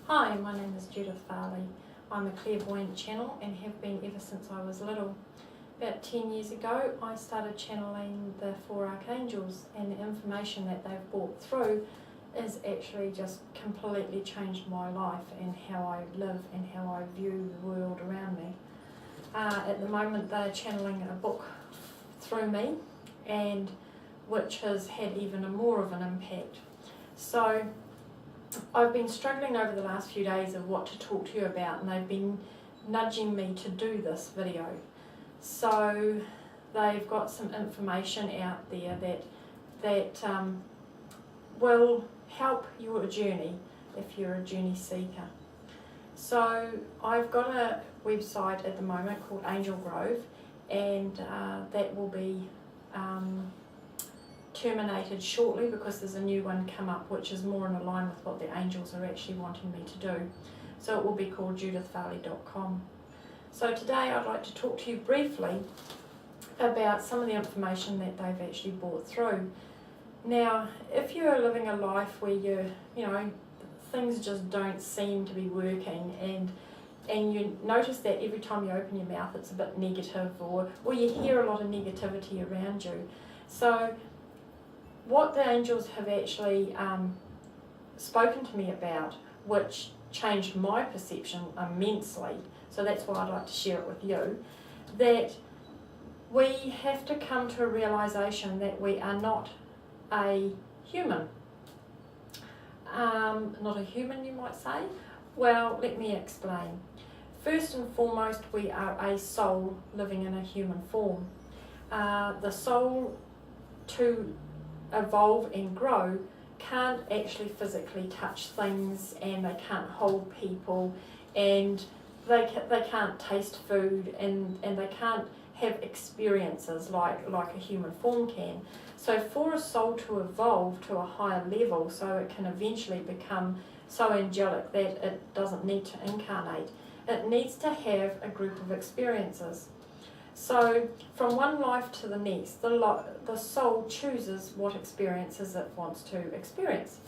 Hi, my name is Judith Farley. I'm a clairvoyant channel and have been ever since I was little. About 10 years ago I started channeling the 4 archangels, and the information that they've brought through has actually just completely changed my life and how I live and how I view the world around me. At the moment they're channeling a book through me, and which has had even more of an impact. So I've been struggling over the last few days of what to talk to you about, and they've been nudging me to do this video. So they've got some information out there that will help your journey if you're a journey seeker. So I've got a website at the moment called Angel Grove, and that will be terminated shortly because there's a new one come up which is more in line with what the angels are actually wanting me to do. So it will be called judithfarley.com. So today I'd like to talk to you briefly about some of the information that they've actually brought through. Now, if you're living a life where things just don't seem to be working, and you notice that every time you open your mouth it's a bit negative, or you hear a lot of negativity around you. So what the angels have actually spoken to me about, which changed my perception immensely, so that's why I'd like to share it with you, that we have to come to a realisation that we are not a human. Not a human, you might say. Well, let me explain. First and foremost, we are a soul living in a human form. The soul, to evolve and grow, can't actually physically touch things, and they can't hold people, and they can't taste food, and they can't have experiences like a human form can. So for a soul to evolve to a higher level so it can eventually become so angelic that it doesn't need to incarnate, it needs to have a group of experiences. So from one life to the next, the soul chooses what experiences it wants to experience.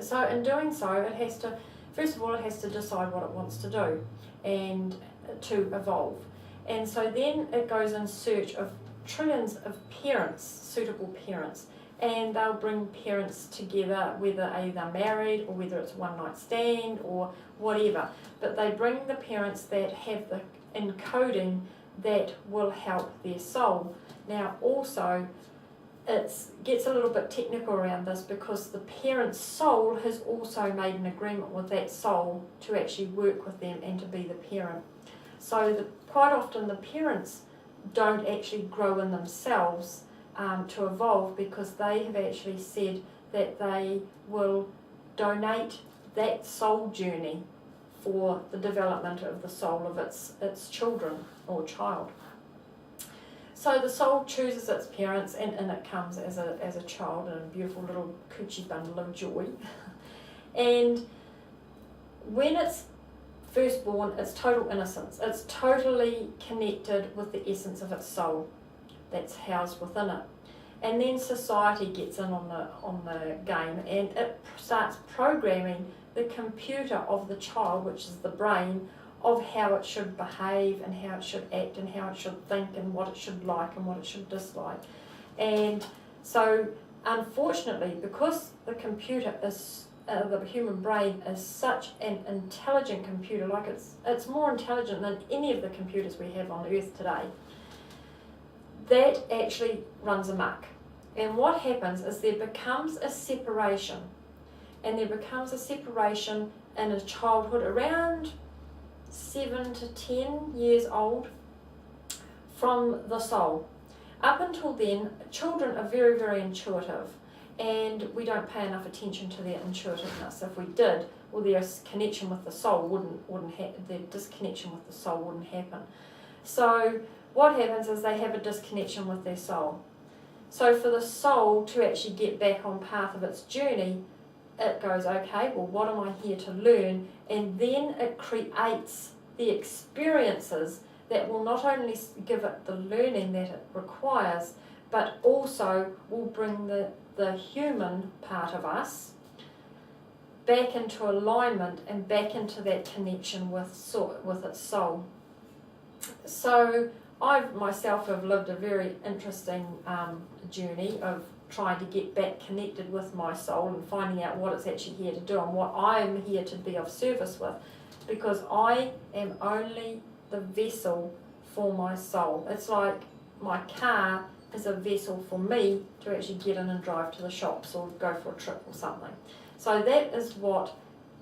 So in doing so, it has to, first of all, it has to decide what it wants to do and to evolve. And so then it goes in search of trillions of parents, suitable parents, and they'll bring parents together, whether they're married or whether it's one night stand or whatever. But they bring the parents that have the encoding that will help their soul. Now also, it gets a little bit technical around this because the parent's soul has also made an agreement with that soul to actually work with them and to be the parent. So quite often the parents don't actually grow in themselves to evolve, because they have actually said that they will donate that soul journey for the development of the soul of its children or child. So the soul chooses its parents, and in it comes as a child in a beautiful little coochie bundle of joy. And when it's first born, it's total innocence. It's totally connected with the essence of its soul that's housed within it. And then society gets in on the game, and it starts programming the computer of the child, which is the brain, of how it should behave and how it should act and how it should think and what it should like and what it should dislike. And so unfortunately, because the computer is the human brain is such an intelligent computer, like it's more intelligent than any of the computers we have on earth today, that actually runs amok. And what happens is there becomes a separation, and there becomes a separation in a childhood around 7 to 10 years old from the soul. Up until then, children are very, very intuitive, and we don't pay enough attention to their intuitiveness. If we did, well, their connection with the soul wouldn't their disconnection with the soul wouldn't happen. So what happens is they have a disconnection with their soul. So for the soul to actually get back on path of its journey, it goes, okay, well, what am I here to learn? And then it creates the experiences that will not only give it the learning that it requires, but also will bring the human part of us back into alignment and back into that connection with its soul. So I myself have lived a very interesting journey of trying to get back connected with my soul and finding out what it's actually here to do and what I'm here to be of service with, because I am only the vessel for my soul. It's like my car is a vessel for me to actually get in and drive to the shops or go for a trip or something. So that is what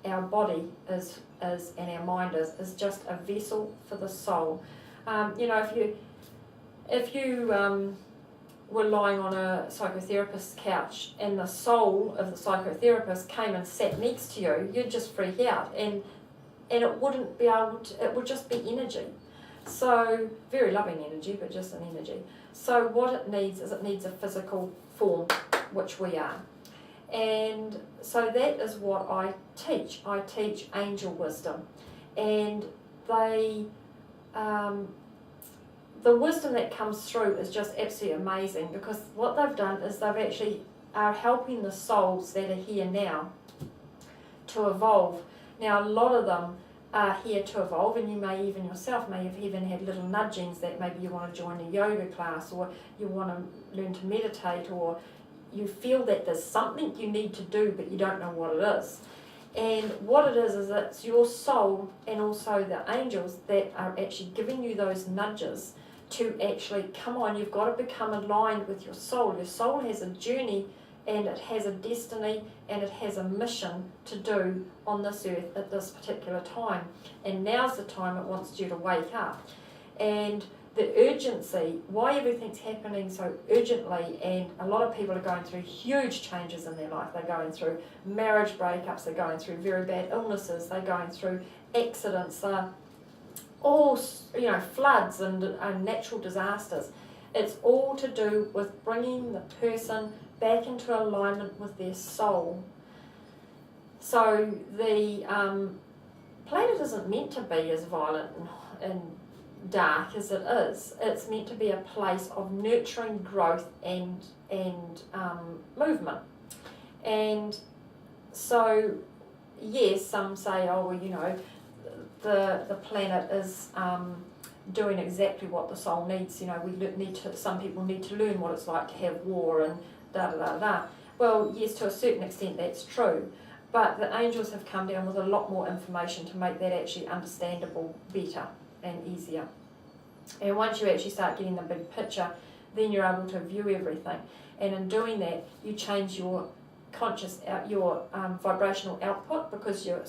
our body is and our mind is just a vessel for the soul. You know, if you were lying on a psychotherapist's couch and the soul of the psychotherapist came and sat next to you, you'd just freak out, and it wouldn't be able to, it would just be energy. So, very loving energy, but just an energy. So what it needs is a physical form, which we are. And so that is what I teach. I teach angel wisdom. And they, the wisdom that comes through is just absolutely amazing, because what they've done is they've actually are helping the souls that are here now to evolve. Now, a lot of them are here to evolve, and you may even yourself may have even had little nudgings that maybe you want to join a yoga class, or you want to learn to meditate, or you feel that there's something you need to do but you don't know what it is. And what it is it's your soul and also the angels that are actually giving you those nudges to actually, come on, you've got to become aligned with your soul. Your soul has a journey, and it has a destiny, and it has a mission to do on this earth at this particular time. And now's the time it wants you to wake up. And the urgency, why everything's happening so urgently, and a lot of people are going through huge changes in their life. They're going through marriage breakups, they're going through very bad illnesses, they're going through accidents, all, you know, floods and natural disasters. It's all to do with bringing the person back into alignment with their soul. So the planet isn't meant to be as violent and dark as it is. It's meant to be a place of nurturing growth and movement. And so, yes, some say, oh, well, you know, the planet is doing exactly what the soul needs. You know, some people need to learn what it's like to have war and da da da da. Well, yes, to a certain extent that's true, but the angels have come down with a lot more information to make that actually understandable better and easier. And once you actually start getting the big picture, then you're able to view everything. And in doing that, you change your vibrational output, because you're